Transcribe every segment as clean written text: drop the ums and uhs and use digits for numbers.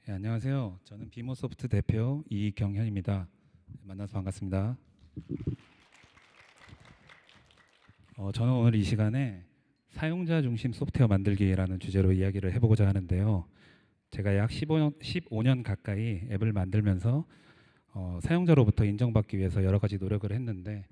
예, 안녕하세요. 저는 비모소프트 대표 이경현입니다. 만나서 반갑습니다. 저는 오늘 이 시간에 사용자 중심 소프트웨어 만들기라는 주제로 이야기를 해보고자 하는데요. 제가 약 15년 가까이 앱을 만들면서 사용자로부터 인정받기 위해서 여러 가지 노력을 했는데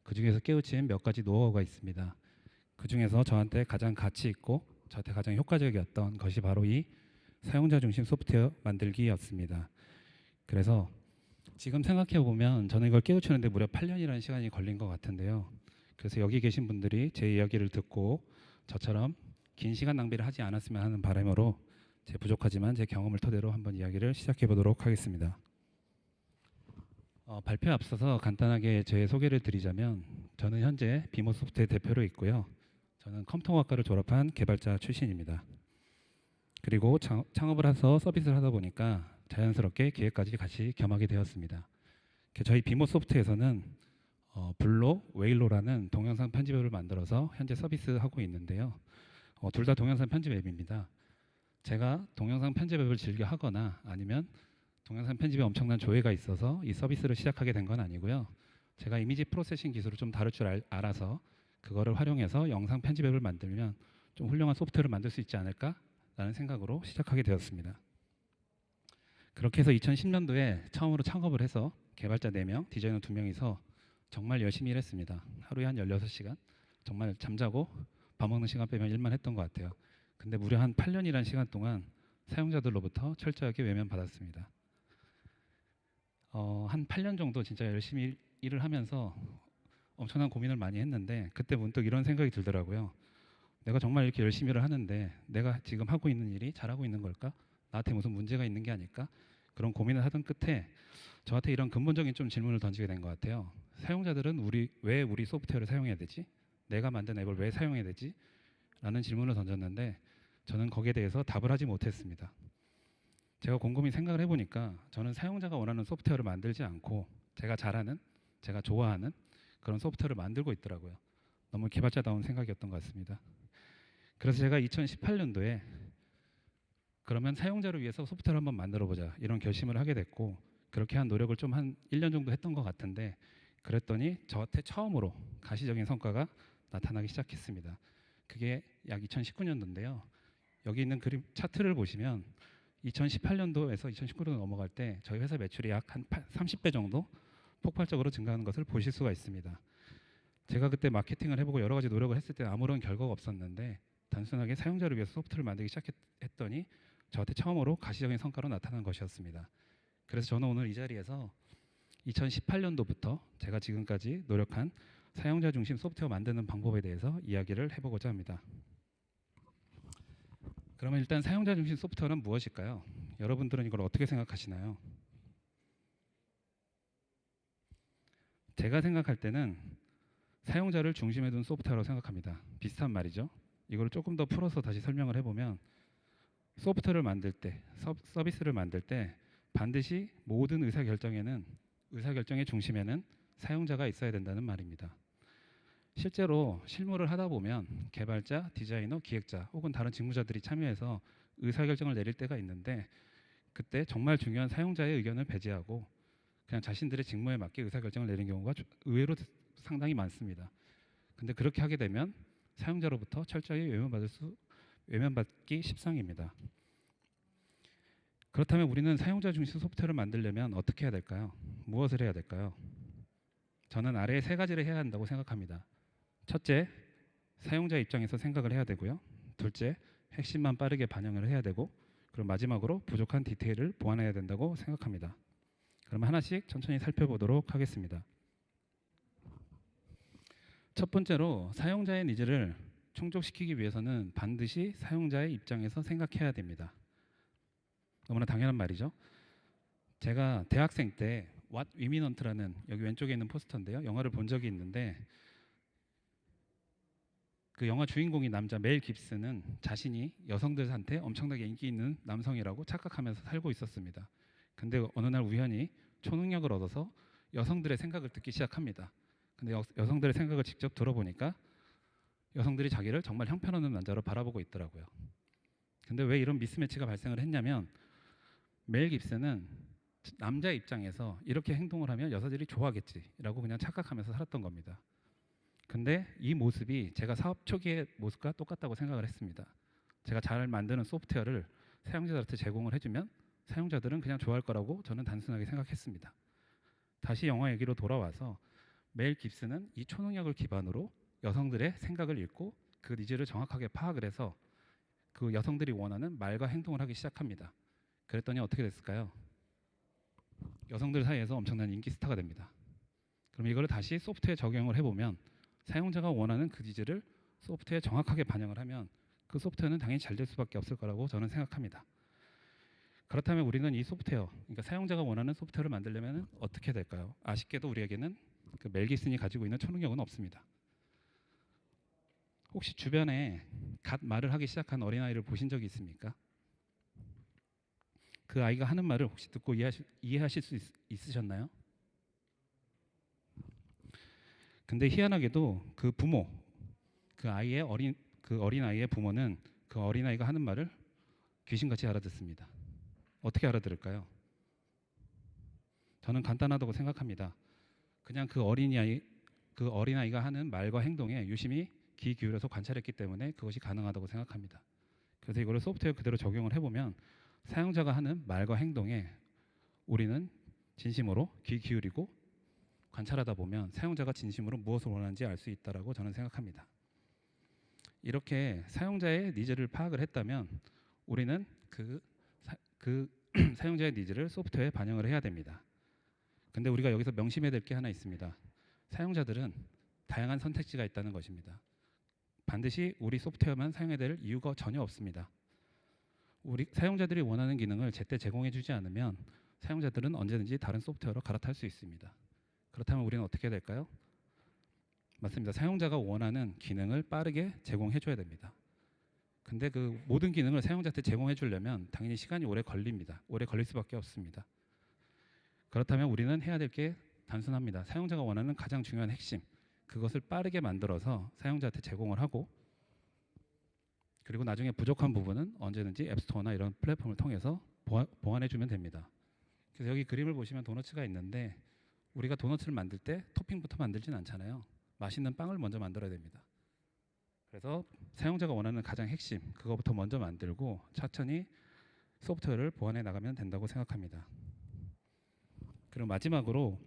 그 중에서 깨우친 몇 가지 노하우가 있습니다. 그 중에서 저한테 가장 가치 있고 저한테 가장 효과적이었던 것이 바로 이 사용자 중심 소프트웨어 만들기였습니다. 그래서 지금 생각해 보면 저는 이걸 깨우치는데 무려 8년이라는 시간이 걸린 것 같은데요. 그래서 여기 계신 분들이 제 이야기를 듣고 저처럼 긴 시간 낭비를 하지 않았으면 하는 바람으로 제 부족하지만 제 경험을 토대로 한번 이야기를 시작해 보도록 하겠습니다. 발표에 앞서서 간단하게 제 소개를 드리자면 저는 현재 비모소프트의 대표로 있고요. 저는 컴퓨터공학과를 졸업한 개발자 출신입니다. 그리고 창업을 해서 서비스를 하다 보니까 자연스럽게 기획까지 같이 겸하게 되었습니다. 저희 비모소프트에서는 블로, 웨일로라는 동영상 편집 앱을 만들어서 현재 서비스하고 있는데요. 둘 다 동영상 편집 앱입니다. 제가 동영상 편집 앱을 즐겨 하거나 아니면 동영상 편집에 엄청난 조회가 있어서 이 서비스를 시작하게 된 건 아니고요. 제가 이미지 프로세싱 기술을 좀 다룰 줄 알아서 그거를 활용해서 영상 편집 앱을 만들면 좀 훌륭한 소프트웨어를 만들 수 있지 않을까라는 생각으로 시작하게 되었습니다. 그렇게 해서 2010년도에 처음으로 창업을 해서 개발자 4명, 디자이너 2명이서 정말 열심히 일했습니다. 하루에 한 16시간 정말 잠자고 밥 먹는 시간 빼면 일만 했던 것 같아요. 근데 무려 한 8년이라는 시간 동안 사용자들로부터 철저하게 외면받았습니다. 한 8년 정도 진짜 열심히 일을 하면서 엄청난 고민을 많이 했는데 그때 문득 이런 생각이 들더라고요. 내가 정말 이렇게 열심히 일을 하는데 내가 지금 하고 있는 일이 잘하고 있는 걸까? 나한테 무슨 문제가 있는 게 아닐까? 그런 고민을 하던 끝에 저한테 이런 근본적인 좀 질문을 던지게 된 것 같아요. 사용자들은 왜 우리 소프트웨어를 사용해야 되지? 내가 만든 앱을 왜 사용해야 되지? 라는 질문을 던졌는데 저는 거기에 대해서 답을 하지 못했습니다. 제가 곰곰이 생각을 해보니까 저는 사용자가 원하는 소프트웨어를 만들지 않고 제가 잘하는, 제가 좋아하는 그런 소프트웨어를 만들고 있더라고요. 너무 개발자다운 생각이었던 것 같습니다. 그래서 제가 2018년도에 그러면 사용자를 위해서 소프트웨어를 한번 만들어 보자 이런 결심을 하게 됐고 그렇게 한 노력을 좀 한 1년 정도 했던 것 같은데 그랬더니 저한테 처음으로 가시적인 성과가 나타나기 시작했습니다. 그게 약 2019년도인데요. 여기 있는 그림 차트를 보시면 2018년도에서 2019년도 넘어갈 때 저희 회사 매출이 약 한 30배 정도 폭발적으로 증가하는 것을 보실 수가 있습니다. 제가 그때 마케팅을 해보고 여러 가지 노력을 했을 때 아무런 결과가 없었는데 단순하게 사용자를 위해서 소프트웨어를 만들기 시작했더니 저한테 처음으로 가시적인 성과로 나타난 것이었습니다. 그래서 저는 오늘 이 자리에서 2018년도부터 제가 지금까지 노력한 사용자 중심 소프트웨어 만드는 방법에 대해서 이야기를 해보고자 합니다. 그러면 일단 사용자 중심 소프트웨어는 무엇일까요? 여러분들은 이걸 어떻게 생각하시나요? 제가 생각할 때는 사용자를 중심에 둔 소프트웨어라고 생각합니다. 비슷한 말이죠. 이걸 조금 더 풀어서 다시 설명을 해보면 소프트웨어를 만들 때, 서비스를 만들 때 반드시 모든 의사결정의 중심에는 사용자가 있어야 된다는 말입니다. 실제로 실무를 하다 보면 개발자, 디자이너, 기획자 혹은 다른 직무자들이 참여해서 의사결정을 내릴 때가 있는데 그때 정말 중요한 사용자의 의견을 배제하고 그냥 자신들의 직무에 맞게 의사결정을 내리는 경우가 의외로 상당히 많습니다. 근데 그렇게 하게 되면 사용자로부터 철저히 외면받기 십상입니다. 그렇다면 우리는 사용자 중심 소프트웨어를 만들려면 어떻게 해야 될까요? 무엇을 해야 될까요? 저는 아래에 3가지를 해야 한다고 생각합니다. 첫째, 사용자 입장에서 생각을 해야 되고요. 둘째, 핵심만 빠르게 반영을 해야 되고 그리고 마지막으로 부족한 디테일을 보완해야 된다고 생각합니다. 그럼 하나씩 천천히 살펴보도록 하겠습니다. 첫 번째로 사용자의 니즈를 충족시키기 위해서는 반드시 사용자의 입장에서 생각해야 됩니다. 너무나 당연한 말이죠. 제가 대학생 때 What Imminent라는 여기 왼쪽에 있는 포스터인데요. 영화를 본 적이 있는데 그 영화 주인공인 남자 멜 깁슨은 자신이 여성들한테 엄청나게 인기 있는 남성이라고 착각하면서 살고 있었습니다. 근데 어느 날 우연히 초능력을 얻어서 여성들의 생각을 듣기 시작합니다. 근데 여성들의 생각을 직접 들어보니까 여성들이 자기를 정말 형편없는 남자로 바라보고 있더라고요. 근데 왜 이런 미스매치가 발생을 했냐면 멜 깁슨은 남자 입장에서 이렇게 행동을 하면 여자들이 좋아하겠지라고 그냥 착각하면서 살았던 겁니다. 근데 이 모습이 제가 사업 초기의 모습과 똑같다고 생각을 했습니다. 제가 잘 만드는 소프트웨어를 사용자들한테 제공을 해주면 사용자들은 그냥 좋아할 거라고 저는 단순하게 생각했습니다. 다시 영화 얘기로 돌아와서 멜 깁슨은 이 초능력을 기반으로 여성들의 생각을 읽고 그 니즈를 정확하게 파악을 해서 그 여성들이 원하는 말과 행동을 하기 시작합니다. 그랬더니 어떻게 됐을까요? 여성들 사이에서 엄청난 인기 스타가 됩니다. 그럼 이걸 다시 소프트웨어에 적용을 해보면 사용자가 원하는 그 니즈를 소프트웨어에 정확하게 반영을 하면 그 소프트웨어는 당연히 잘 될 수밖에 없을 거라고 저는 생각합니다. 그렇다면 우리는 이 소프트웨어, 그러니까 사용자가 원하는 소프트웨어를 만들려면 어떻게 될까요? 아쉽게도 우리에게는 그 멜 깁슨이 가지고 있는 초능력은 없습니다. 혹시 주변에 갓 말을 하기 시작한 어린아이를 보신 적이 있습니까? 그 아이가 하는 말을 혹시 듣고 이해하실 수 있으셨나요? 근데 희한하게도 그 부모, 그 어린아이의 부모는 그 어린아이가 하는 말을 귀신같이 알아듣습니다. 어떻게 알아들을까요? 저는 간단하다고 생각합니다. 그냥 그 어린아이가 하는 말과 행동에 유심히 귀 기울여서 관찰했기 때문에 그것이 가능하다고 생각합니다. 그래서 이거를 소프트웨어 그대로 적용을 해보면 사용자가 하는 말과 행동에 우리는 진심으로 귀 기울이고 관찰하다 보면 사용자가 진심으로 무엇을 원하는지 알 수 있다라고 저는 생각합니다. 이렇게 사용자의 니즈를 파악을 했다면 우리는 그 사용자의 니즈를 소프트웨어에 반영을 해야 됩니다. 근데 우리가 여기서 명심해야 될 게 하나 있습니다. 사용자들은 다양한 선택지가 있다는 것입니다. 반드시 우리 소프트웨어만 사용해야 될 이유가 전혀 없습니다. 우리 사용자들이 원하는 기능을 제때 제공해 주지 않으면 사용자들은 언제든지 다른 소프트웨어로 갈아탈 수 있습니다. 그렇다면 우리는 어떻게 해야 될까요? 맞습니다. 사용자가 원하는 기능을 빠르게 제공해 줘야 됩니다. 근데 그 모든 기능을 사용자한테 제공해 주려면 당연히 시간이 오래 걸립니다. 오래 걸릴 수밖에 없습니다. 그렇다면 우리는 해야 될 게 단순합니다. 사용자가 원하는 가장 중요한 핵심, 그것을 빠르게 만들어서 사용자한테 제공을 하고, 그리고 나중에 부족한 부분은 언제든지 앱스토어나 이런 플랫폼을 통해서 보완해 주면 됩니다. 그래서 여기 그림을 보시면 도너츠가 있는데 우리가 도너츠를 만들 때 토핑부터 만들진 않잖아요. 맛있는 빵을 먼저 만들어야 됩니다. 그래서 사용자가 원하는 가장 핵심, 그거부터 먼저 만들고 천천히 소프트웨어를 보완해 나가면 된다고 생각합니다. 그리고 마지막으로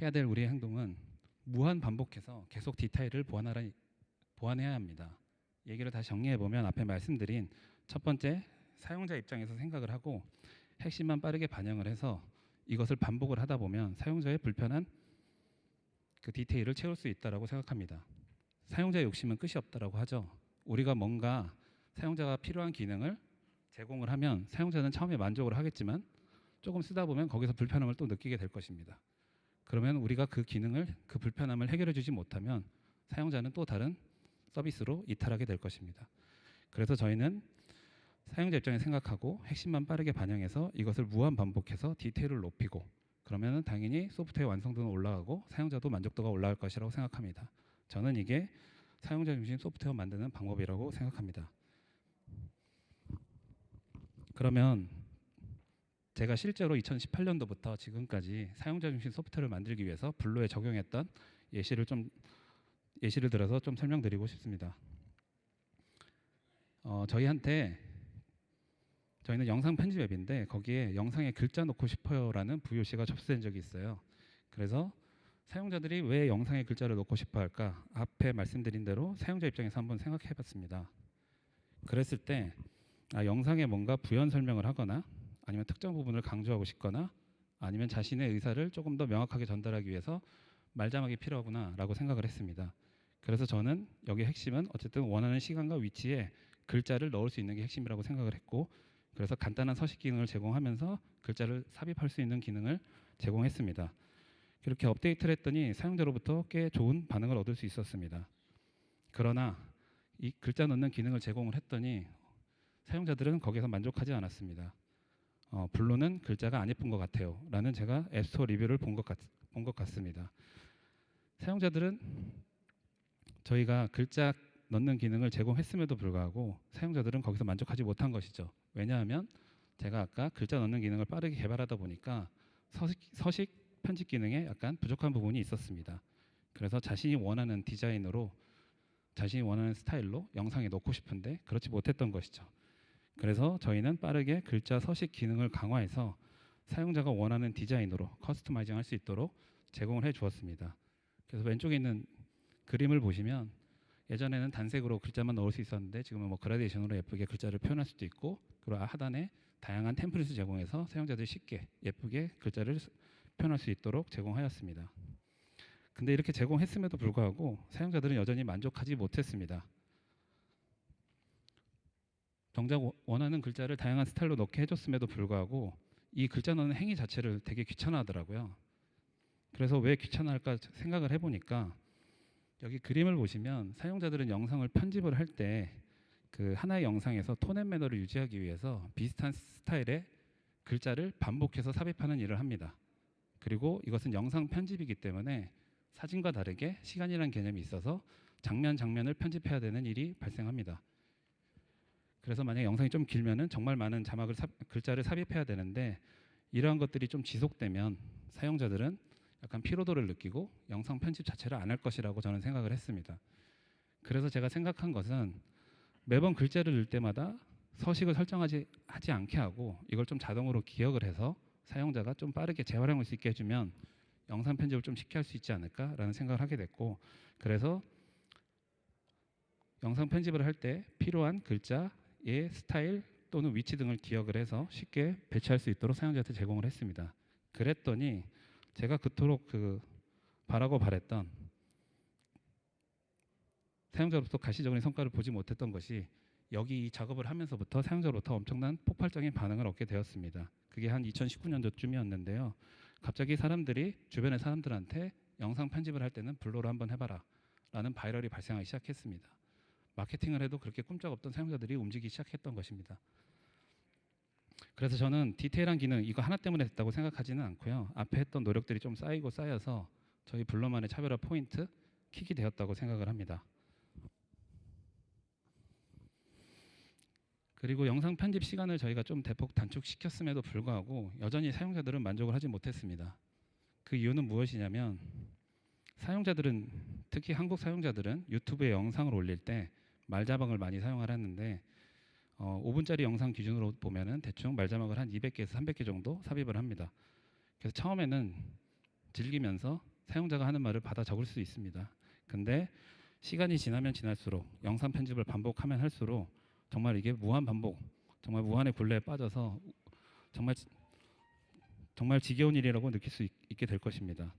해야 될 우리의 행동은 무한 반복해서 계속 디테일을 보완해야 합니다. 얘기를 다시 정리해 보면 앞에 말씀드린 첫 번째, 사용자 입장에서 생각을 하고 핵심만 빠르게 반영을 해서 이것을 반복을 하다 보면 사용자의 불편한 그 디테일을 채울 수 있다라고 생각합니다. 사용자의 욕심은 끝이 없다라고 하죠. 우리가 뭔가 사용자가 필요한 기능을 제공을 하면 사용자는 처음에 만족을 하겠지만 조금 쓰다 보면 거기서 불편함을 또 느끼게 될 것입니다. 그러면 우리가 그 기능을, 그 불편함을 해결해 주지 못하면 사용자는 또 다른 서비스로 이탈하게 될 것입니다. 그래서 저희는 사용자 입장에 생각하고 핵심만 빠르게 반영해서 이것을 무한 반복해서 디테일을 높이고, 그러면 당연히 소프트웨어 완성도는 올라가고 사용자도 만족도가 올라갈 것이라고 생각합니다. 저는 이게 사용자 중심 소프트웨어 만드는 방법이라고 생각합니다. 그러면 제가 실제로 2018년도부터 지금까지 사용자 중심 소프트웨어를 만들기 위해서 블루에 적용했던 예시를 들어서 좀 설명드리고 싶습니다. 저희는 영상 편집 앱인데 거기에 영상에 글자 넣고 싶어요라는 VOC가 접수된 적이 있어요. 그래서 사용자들이 왜 영상에 글자를 넣고 싶어 할까? 앞에 말씀드린 대로 사용자 입장에서 한번 생각해 봤습니다. 그랬을 때 영상에 뭔가 부연 설명을 하거나 아니면 특정 부분을 강조하고 싶거나 아니면 자신의 의사를 조금 더 명확하게 전달하기 위해서 말자막이 필요하구나라고 생각을 했습니다. 그래서 저는 여기 핵심은 어쨌든 원하는 시간과 위치에 글자를 넣을 수 있는 게 핵심이라고 생각을 했고, 그래서 간단한 서식 기능을 제공하면서 글자를 삽입할 수 있는 기능을 제공했습니다. 그렇게 업데이트를 했더니 사용자로부터 꽤 좋은 반응을 얻을 수 있었습니다. 그러나 이 글자 넣는 기능을 제공을 했더니 사용자들은 거기서 만족하지 않았습니다. 블루는 글자가 안 예쁜 것 같아요 라는 제가 앱스토어 리뷰를 본 것 같습니다. 사용자들은 저희가 글자 넣는 기능을 제공했음에도 불구하고 사용자들은 거기서 만족하지 못한 것이죠. 왜냐하면 제가 아까 글자 넣는 기능을 빠르게 개발하다 보니까 서식 편집 기능에 약간 부족한 부분이 있었습니다. 그래서 자신이 원하는 디자인으로 자신이 원하는 스타일로 영상에 넣고 싶은데 그렇지 못했던 것이죠. 그래서 저희는 빠르게 글자 서식 기능을 강화해서 사용자가 원하는 디자인으로 커스터마이징 할 수 있도록 제공을 해 주었습니다. 그래서 왼쪽에 있는 그림을 보시면 예전에는 단색으로 글자만 넣을 수 있었는데 지금은 뭐 그라데이션으로 예쁘게 글자를 표현할 수도 있고, 그리고 하단에 다양한 템플릿을 제공해서 사용자들이 쉽게 예쁘게 글자를 표현할 수 있도록 제공하였습니다. 근데 이렇게 제공했음에도 불구하고 사용자들은 여전히 만족하지 못했습니다. 정작 원하는 글자를 다양한 스타일로 넣게 해줬음에도 불구하고 이 글자 넣는 행위 자체를 되게 귀찮아하더라고요. 그래서 왜 귀찮아할까 생각을 해보니까 여기 그림을 보시면 사용자들은 영상을 편집을 할 때 그 하나의 영상에서 톤 앤 매너를 유지하기 위해서 비슷한 스타일의 글자를 반복해서 삽입하는 일을 합니다. 그리고 이것은 영상 편집이기 때문에 사진과 다르게 시간이라는 개념이 있어서 장면 장면을 편집해야 되는 일이 발생합니다. 그래서 만약 영상이 좀 길면은 정말 많은 글자를 삽입해야 되는데 이러한 것들이 좀 지속되면 사용자들은 약간 피로도를 느끼고 영상 편집 자체를 안 할 것이라고 저는 생각을 했습니다. 그래서 제가 생각한 것은 매번 글자를 넣을 때마다 서식을 하지 않게 하고 이걸 좀 자동으로 기억을 해서 사용자가 좀 빠르게 재활용할 수 있게 해주면 영상 편집을 좀 쉽게 할 수 있지 않을까라는 생각을 하게 됐고, 그래서 영상 편집을 할 때 필요한 글자의 스타일 또는 위치 등을 기억을 해서 쉽게 배치할 수 있도록 사용자한테 제공을 했습니다. 그랬더니 제가 그토록 바라고 바랬던 사용자로부터 가시적인 성과를 보지 못했던 것이 여기 이 작업을 하면서부터 사용자로부터 엄청난 폭발적인 반응을 얻게 되었습니다. 그게 한 2019년도쯤이었는데요. 갑자기 주변의 사람들한테 영상 편집을 할 때는 블로로 한번 해봐라 라는 바이럴이 발생하기 시작했습니다. 마케팅을 해도 그렇게 꿈쩍없던 사용자들이 움직이기 시작했던 것입니다. 그래서 저는 디테일한 기능 이거 하나 때문에 됐다고 생각하지는 않고요. 앞에 했던 노력들이 좀 쌓이고 쌓여서 저희 블로만의 차별화 포인트, 킥이 되었다고 생각을 합니다. 그리고 영상 편집 시간을 저희가 좀 대폭 단축시켰음에도 불구하고 여전히 사용자들은 만족을 하지 못했습니다. 그 이유는 무엇이냐면 사용자들은, 특히 한국 사용자들은 유튜브에 영상을 올릴 때 말자막을 많이 사용을 하는데 5분짜리 영상 기준으로 보면은 대충 말자막을 한 200개에서 300개 정도 삽입을 합니다. 그래서 처음에는 즐기면서 사용자가 하는 말을 받아 적을 수 있습니다. 근데 시간이 지나면 지날수록 영상 편집을 반복하면 할수록 정말 이게 무한 반복, 정말 무한의 굴레에 빠져서 정말 지겨운 일이라고 느낄 수 있게 될 것입니다.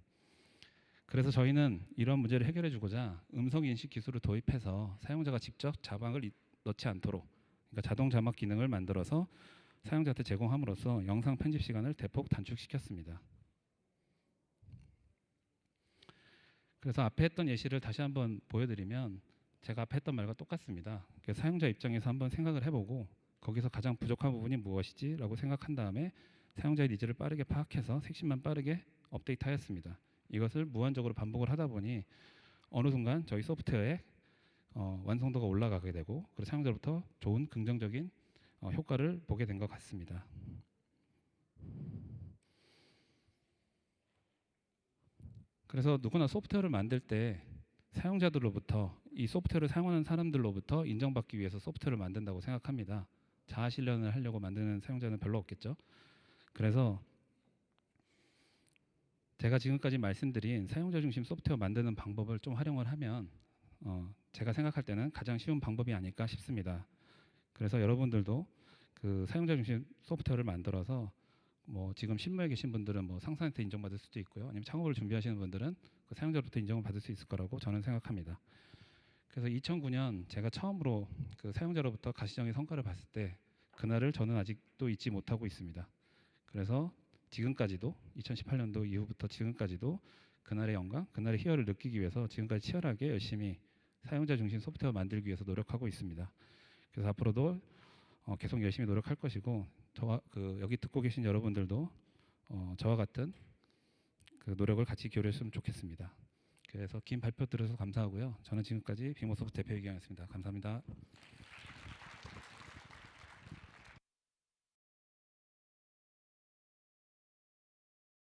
그래서 저희는 이런 문제를 해결해 주고자 음성 인식 기술을 도입해서 사용자가 직접 자막을 넣지 않도록, 그러니까 자동 자막 기능을 만들어서 사용자한테 제공함으로써 영상 편집 시간을 대폭 단축시켰습니다. 그래서 앞에 했던 예시를 다시 한번 보여드리면 제가 앞에 했던 말과 똑같습니다. 사용자 입장에서 한번 생각을 해보고 거기서 가장 부족한 부분이 무엇이지? 라고 생각한 다음에 사용자의 니즈를 빠르게 파악해서 색신만 빠르게 업데이트하였습니다. 이것을 무한적으로 반복을 하다 보니 어느 순간 저희 소프트웨어의 완성도가 올라가게 되고 그리고 사용자로부터 좋은 긍정적인 효과를 보게 된 것 같습니다. 그래서 누구나 소프트웨어를 만들 때 사용자들로부터, 이 소프트웨어를 사용하는 사람들로부터 인정받기 위해서 소프트웨어를 만든다고 생각합니다. 자아 실현을 하려고 만드는 사용자는 별로 없겠죠. 그래서 제가 지금까지 말씀드린 사용자 중심 소프트웨어 만드는 방법을 좀 활용을 하면 제가 생각할 때는 가장 쉬운 방법이 아닐까 싶습니다. 그래서 여러분들도 그 사용자 중심 소프트웨어를 만들어서 뭐 지금 실무에 계신 분들은 뭐 상사한테 인정받을 수도 있고요. 아니면 창업을 준비하시는 분들은 그 사용자로부터 인정을 받을 수 있을 거라고 저는 생각합니다. 그래서 2009년 제가 처음으로 그 사용자로부터 가시적인 성과를 봤을 때 그날을 저는 아직도 잊지 못하고 있습니다. 그래서 지금까지도 2018년도 이후부터 지금까지도 그날의 영광, 그날의 희열을 느끼기 위해서 지금까지 치열하게 열심히 사용자 중심 소프트웨어 만들기 위해서 노력하고 있습니다. 그래서 앞으로도 계속 열심히 노력할 것이고 여기 듣고 계신 여러분들도 저와 같은 그 노력을 같이 기울였으면 좋겠습니다. 그래서 긴 발표 들어서 감사하고요. 저는 지금까지 빅모소프트 대표 이경이었습니다. 감사합니다.